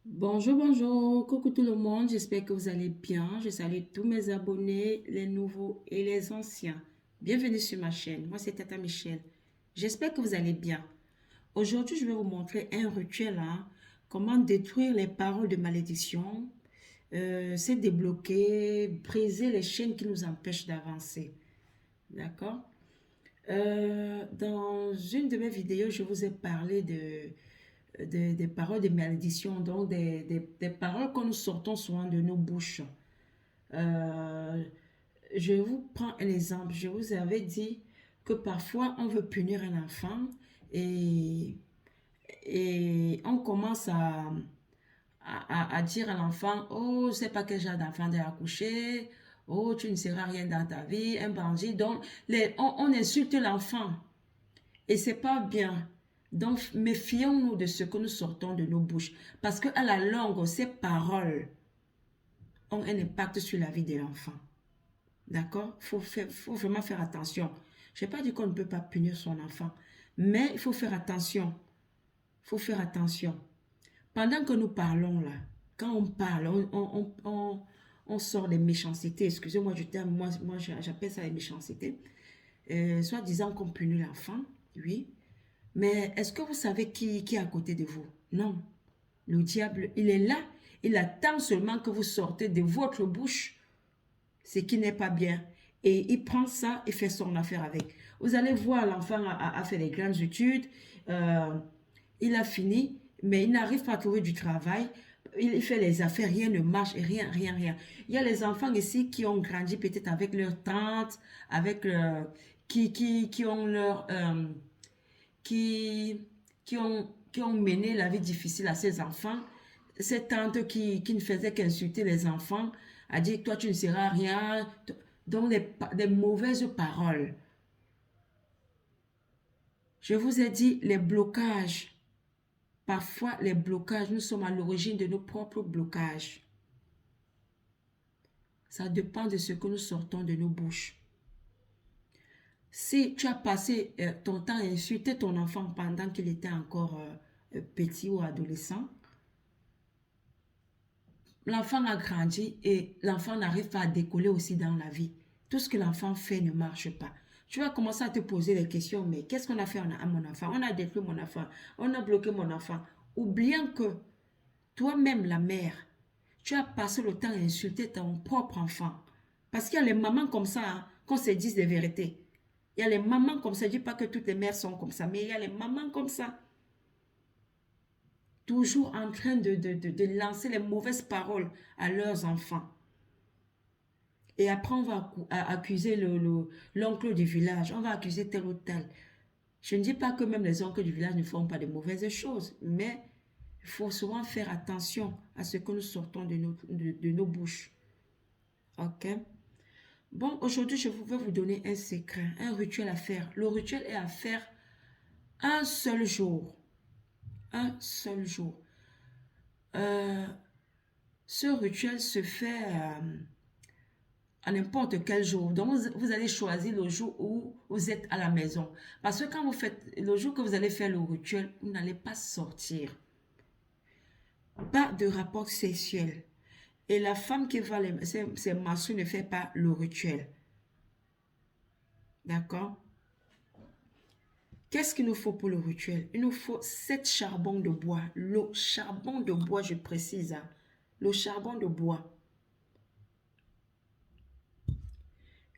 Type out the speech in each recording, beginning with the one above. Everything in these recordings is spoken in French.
Bonjour, bonjour, coucou tout le monde, j'espère que vous allez bien. Je salue tous mes abonnés, les nouveaux et les anciens. Bienvenue sur ma chaîne, moi c'est Tata Michel. J'espère que vous allez bien. Aujourd'hui, je vais vous montrer un rituel, comment détruire les paroles de malédiction, se débloquer, briser les chaînes qui nous empêchent d'avancer. D'accord? Dans une de mes vidéos, je vous ai parlé des paroles de malédiction, donc des paroles que nous sortons souvent de nos bouches. Euh, je vous prends un exemple. Je vous avais dit que parfois on veut punir un enfant et, et on commence à dire à l'enfant, oh, je ne sais pas quel genre d'enfant de accoucher, oh, tu ne seras rien dans ta vie, un bandit. Donc, on insulte l'enfant. Et c'est pas bien. Donc, méfions-nous de ce que nous sortons de nos bouches. Parce qu'à la longue, ces paroles ont un impact sur la vie de l'enfant. D'accord? Faut vraiment faire attention. Je n'ai pas dit qu'on ne peut pas punir son enfant. Mais il faut faire attention. Il faut faire attention. Pendant que nous parlons là, quand on parle, on sort des méchancetés. Excusez-moi du terme, moi j'appelle ça les méchancetés. Soit disant qu'on punit l'enfant, oui. Mais est-ce que vous savez qui est à côté de vous? Non. Le diable, il est là. Il attend seulement que vous sortez de votre bouche ce qui n'est pas bien. Et il prend ça et fait son affaire avec. Vous allez voir, l'enfant a fait des grandes études. euh, il a fini, mais il n'arrive pas à trouver du travail. Il fait les affaires, rien ne marche, rien, rien, rien. Il y a les enfants ici qui ont grandi peut-être avec leur tante, avec qui ont leur qui, qui ont mené la vie difficile à ces enfants. Cette tante qui ne faisait qu'insulter les enfants, a dit, toi tu ne seras rien. Donc des mauvaises paroles. Je vous ai dit, les blocages. Parfois, les blocages, nous sommes à l'origine de nos propres blocages. Ça dépend de ce que nous sortons de nos bouches. Si tu as passé ton temps à insulter ton enfant pendant qu'il était encore petit ou adolescent, l'enfant a grandi et l'enfant n'arrive pas à décoller aussi dans la vie. Tout ce que l'enfant fait ne marche pas. Tu vas commencer à te poser des questions, mais qu'est-ce qu'on a fait à mon enfant? On a détruit mon enfant, on a bloqué mon enfant. Oubliant que toi-même, la mère, tu as passé le temps à insulter ton propre enfant. Parce qu'il y a les mamans comme ça, qu'on se dise des vérités. Il y a les mamans comme ça, je ne dis pas que toutes les mères sont comme ça, mais il y a les mamans comme ça. Toujours en train de lancer les mauvaises paroles à leurs enfants. Et après, on va accuser l'oncle du village, on va accuser tel ou tel. Je ne dis pas que même les oncles du village ne font pas de mauvaises choses, mais il faut souvent faire attention à ce que nous sortons de nos bouches. OK? Bon, aujourd'hui, je vais vous donner un secret, un rituel à faire. Le rituel est à faire un seul jour. Un seul jour. Euh, Ce rituel se fait à n'importe quel jour. Donc, vous allez choisir le jour où vous êtes à la maison. Parce que quand vous faites, le jour que vous allez faire le rituel, vous n'allez pas sortir. Pas de rapport sexuel. Et la femme qui va ces menstrues ne fait pas le rituel. D'accord? Qu'est-ce qu'il nous faut pour le rituel? Il nous faut 7 charbons de bois. Le charbon de bois, je précise. Le charbon de bois.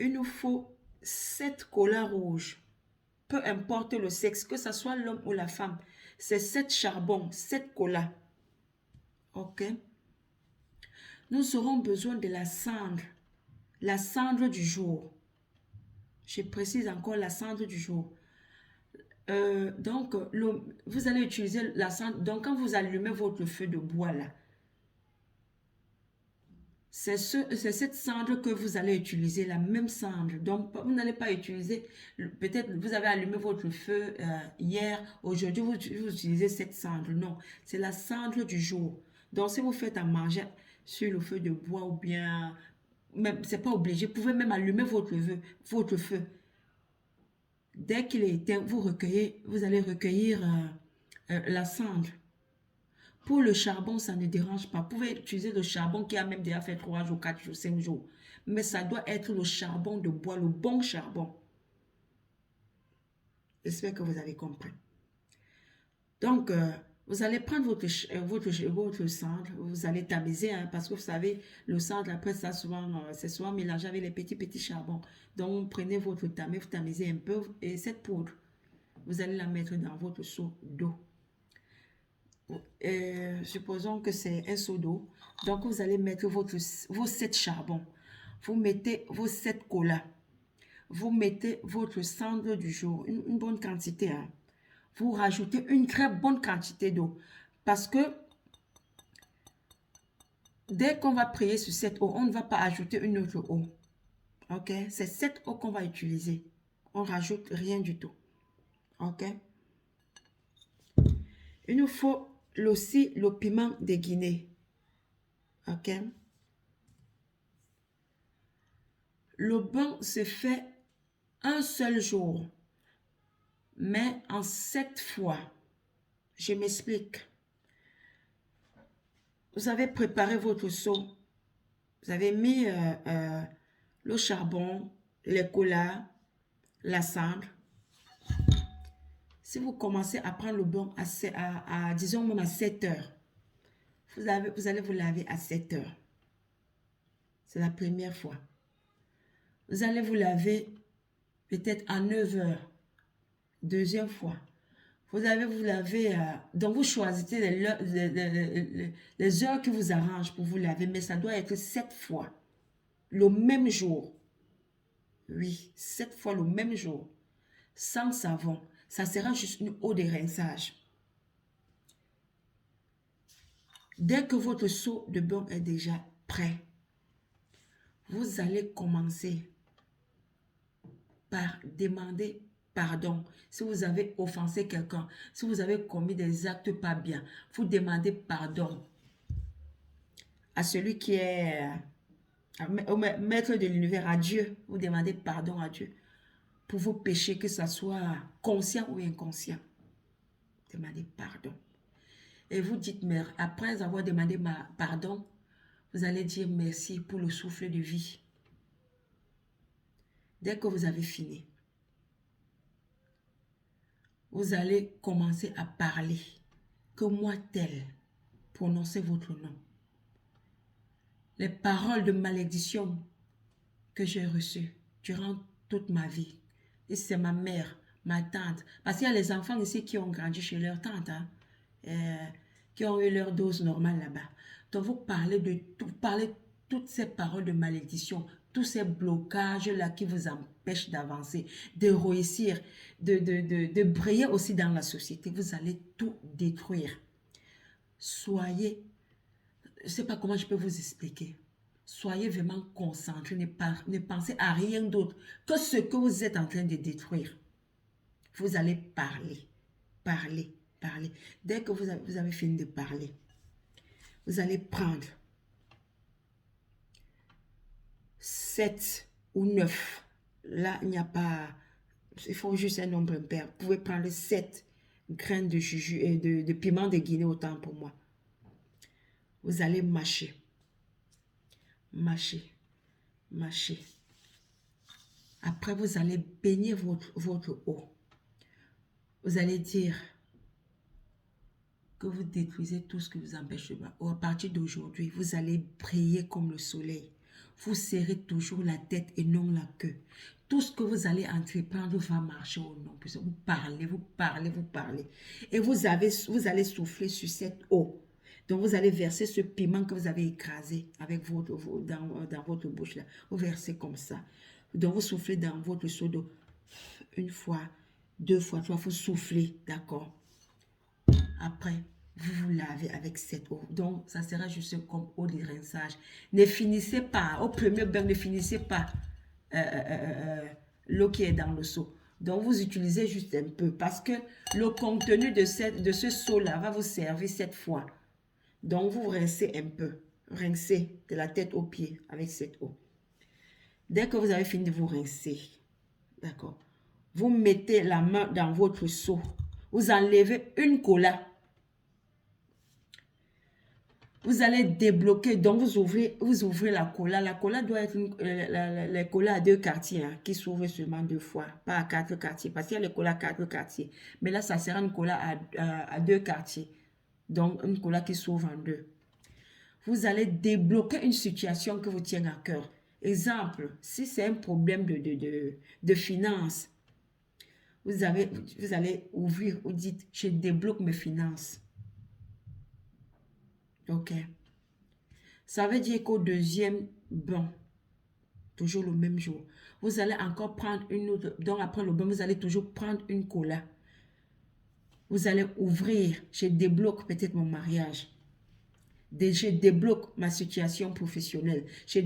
Il nous faut 7 collas rouges. Peu importe le sexe, que ce soit l'homme ou la femme. C'est 7 charbons, 7 collas. OK? Nous aurons besoin de la cendre du jour. Je précise encore la cendre du jour. Donc, vous allez utiliser la cendre. Donc, quand vous allumez votre feu de bois là, c'est cette cendre que vous allez utiliser, la même cendre. Donc, vous n'allez pas utiliser, peut-être vous avez allumé votre feu hier, aujourd'hui vous utilisez cette cendre. Non, c'est la cendre du jour. Donc, si vous faites à manger sur le feu de bois ou bien, même, c'est pas obligé, vous pouvez même allumer votre feu. Dès qu'il est éteint, vous allez recueillir la cendre. Pour le charbon, ça ne dérange pas. Vous pouvez utiliser le charbon qui a même déjà fait 3 jours, 4 jours, 5 jours. Mais ça doit être le charbon de bois, le bon charbon. J'espère que vous avez compris. Donc, vous allez prendre votre cendre, vous allez tamiser, hein, parce que vous savez, le cendre, après ça, c'est souvent mélangé avec les petits charbons. Donc, prenez votre tamis, vous tamisez un peu, et cette poudre, vous allez la mettre dans votre seau d'eau. Supposons que c'est un seau d'eau. Donc, vous allez mettre vos 7 charbons. Vous mettez vos 7 colas. Vous mettez votre cendre du jour, une bonne quantité. Hein. Vous rajoutez une très bonne quantité d'eau. Parce que dès qu'on va prier sur cette eau, on ne va pas ajouter une autre eau. Ok? C'est cette eau qu'on va utiliser. On rajoute rien du tout. Ok? Il nous faut aussi le piment de Guinée. Ok? Le bain se fait un seul jour, mais en 7 fois. Je m'explique. Vous avez préparé votre seau. Vous avez mis le charbon, les colas, la cendre. Si vous commencez à prendre le bain disons même à 7 heures, vous allez vous laver à 7 heures. C'est la première fois. Vous allez vous laver peut-être à 9 heures. Deuxième fois. Vous allez vous laver, donc vous choisissez les heures qui vous arrangent pour vous laver, mais ça doit être 7 fois, le même jour. Oui, 7 fois le même jour, sans savon. Ça sera juste une eau de rinçage. Dès que votre seau de bain est déjà prêt, vous allez commencer par demander pardon. Si vous avez offensé quelqu'un, si vous avez commis des actes pas bien, vous demandez pardon à celui qui est au maître de l'univers, à Dieu. Vous demandez pardon à Dieu pour vos péchés, que ce soit conscient ou inconscient. Demandez pardon. Et vous dites, mais après avoir demandé pardon, vous allez dire merci pour le souffle de vie. Dès que vous avez fini, vous allez commencer à parler. Que moi tel, prononcez votre nom. Les paroles de malédiction que j'ai reçues durant toute ma vie. Et c'est ma mère, ma tante. Parce qu'il y a les enfants ici qui ont grandi chez leur tante, hein, qui ont eu leur dose normale là-bas. Donc vous parlez de tout, parlez toutes ces paroles de malédiction, tous ces blocages-là qui vous empêchent d'avancer, de réussir, de briller aussi dans la société. Vous allez tout détruire. Soyez, je ne sais pas comment je peux vous expliquer. Soyez vraiment concentrés, ne pensez à rien d'autre que ce que vous êtes en train de détruire. Vous allez parler, parler, parler. Dès que vous avez fini de parler, vous allez prendre 7 ou 9. Là, il n'y a pas... Il faut juste un nombre impair. Vous pouvez prendre 7 graines de juju et de piment de Guinée, autant pour moi. Vous allez mâcher. Mâcher. Mâcher. Après, vous allez baigner votre eau. Vous allez dire que vous détruisez tout ce qui vous empêche de voir. À partir d'aujourd'hui, vous allez briller comme le soleil. Vous serrez toujours la tête et non la queue. Tout ce que vous allez entreprendre va marcher au nom. Vous parlez, vous parlez, vous parlez. Et vous allez souffler sur cette eau. Donc, vous allez verser ce piment que vous avez écrasé avec dans votre bouche. Là. Vous versez comme ça. Donc, vous soufflez dans votre seau d'eau. Une fois, 2 fois, 3 fois, vous soufflez. D'accord? Après, vous vous lavez avec cette eau. Donc, ça sera juste comme eau de rinçage. Ne finissez pas, au premier bain, ne finissez pas l'eau qui est dans le seau. Donc, vous utilisez juste un peu parce que le contenu de ce seau-là va vous servir 7 fois. Donc, vous rincez un peu. Rincez de la tête aux pieds avec cette eau. Dès que vous avez fini de vous rincer, d'accord, vous mettez la main dans votre seau. Vous enlevez une cola. Vous allez débloquer, donc vous ouvrez la cola. La cola doit être la cola à 2 quartiers, hein, qui s'ouvre seulement 2 fois, pas à 4 quartiers, parce qu'il y a les colas à 4 quartiers. Mais là, ça sera une cola à 2 quartiers, donc une cola qui s'ouvre en deux. Vous allez débloquer une situation que vous tient à cœur. Exemple, si c'est un problème de finances, vous allez ouvrir, vous dites, je débloque mes finances. OK. Ça veut dire qu'au deuxième bain, toujours le même jour, vous allez encore prendre une autre, donc après le bain, vous allez toujours prendre une cola. Vous allez ouvrir, je débloque peut-être mon mariage. Je débloque ma situation professionnelle. Je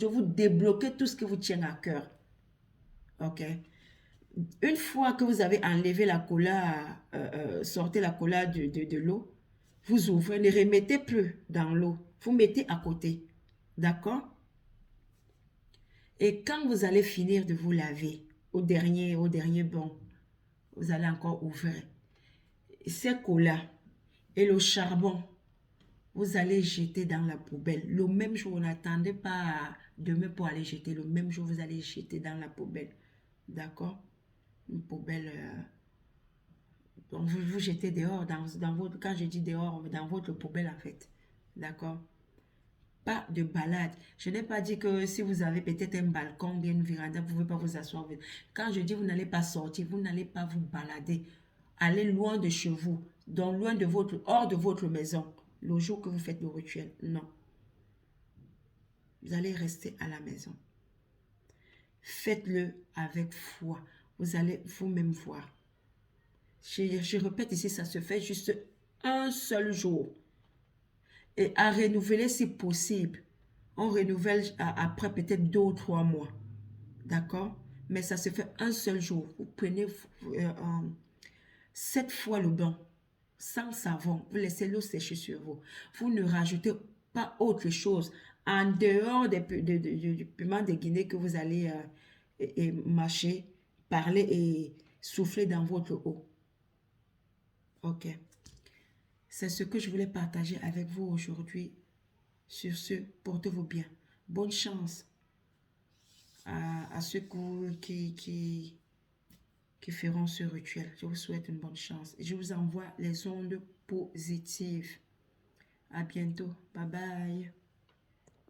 vous débloquez tout ce qui vous tient à cœur. OK? Une fois que vous avez enlevé la cola, sortez la cola de l'eau, vous ouvrez, ne remettez plus dans l'eau. Vous mettez à côté. D'accord? Et quand vous allez finir de vous laver, au dernier bain, vous allez encore ouvrir. Ces colas et le charbon, vous allez jeter dans la poubelle. Le même jour, n'attendez pas demain pour aller jeter. Le même jour, vous allez jeter dans la poubelle. D'accord? Une poubelle. Donc vous jetez dehors, dans votre, quand je dis dehors, dans votre poubelle en fait. D'accord? Pas de balade. Je n'ai pas dit que si vous avez peut-être un balcon, bien une véranda, vous ne pouvez pas vous asseoir. Quand je dis vous n'allez pas sortir, vous n'allez pas vous balader. Allez loin de chez vous, donc loin de hors de votre maison, le jour que vous faites le rituel. Non. Vous allez rester à la maison. Faites-le avec foi. Vous allez vous-même voir. Je répète ici, ça se fait juste un seul jour. Et à renouveler si possible. On renouvelle après peut-être 2 ou 3 mois. D'accord? Mais ça se fait un seul jour. Vous prenez 7 fois le bain, sans savon. Vous laissez l'eau sécher sur vous. Vous ne rajoutez pas autre chose en dehors du piment de Guinée que vous allez mâcher, parler et souffler dans votre eau. OK. C'est ce que je voulais partager avec vous aujourd'hui. Sur ce, portez-vous bien. Bonne chance à ceux qui feront ce rituel. Je vous souhaite une bonne chance. Je vous envoie les ondes positives. À bientôt. Bye bye.